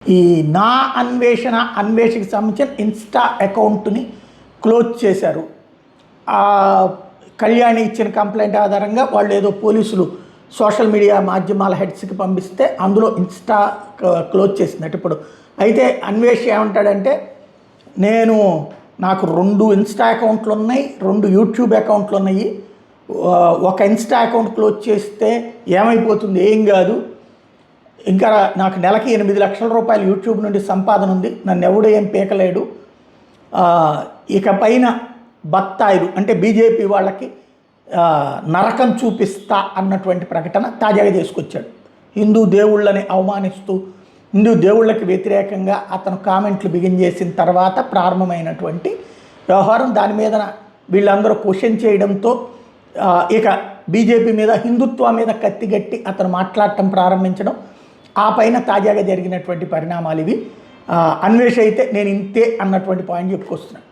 ఈ నా అన్వేషణకి సంబంధించిన ఇన్స్టా అకౌంట్ని క్లోజ్ చేశారు. కళ్యాణి ఇచ్చిన కంప్లైంట్ ఆధారంగా వాళ్ళు ఏదో పోలీసులు సోషల్ మీడియా మాధ్యమాల హెడ్స్కి పంపిస్తే అందులో ఇన్స్టా క్లోజ్ చేసిందట ఇప్పుడు. అయితే అన్వేష్ ఏమంటాడంటే, నాకు 2 ఇన్స్టా అకౌంట్లు ఉన్నాయి, 2 యూట్యూబ్ అకౌంట్లు ఉన్నాయి. ఒక ఇన్స్టా అకౌంట్ క్లోజ్ చేస్తే ఏమైపోతుంది, ఏం కాదు. ఇంకా నాకు నెలకి 8 లక్షల రూపాయలు యూట్యూబ్ నుండి సంపాదన ఉంది, నన్ను ఎవడు ఏం పీకలేడు. ఇక పైన బత్తాయిలు అంటే బీజేపీ వాళ్ళకి నరకం చూపిస్తా అన్నటువంటి ప్రకటన తాజాగా చేసుకొచ్చాడు. హిందూ దేవుళ్ళని అవమానిస్తూ హిందూ దేవుళ్ళకి వ్యతిరేకంగా అతను కామెంట్లు బిగిన్ చేసిన తర్వాత ప్రారంభమైనటువంటి వ్యవహారం. దాని మీద వీళ్ళందరూ క్వశ్చన్ చేయడంతో ఇక బీజేపీ మీద హిందుత్వం మీద కత్తిగట్టి అతను మాట్లాడటం ప్రారంభించడం, ఆ పైన తాజాగా జరిగినటువంటి పరిణామాలు ఇవి. అన్వేష్ అయితే నేను ఇంతే అన్నటువంటి పాయింట్ చెప్పుకొస్తున్నాను.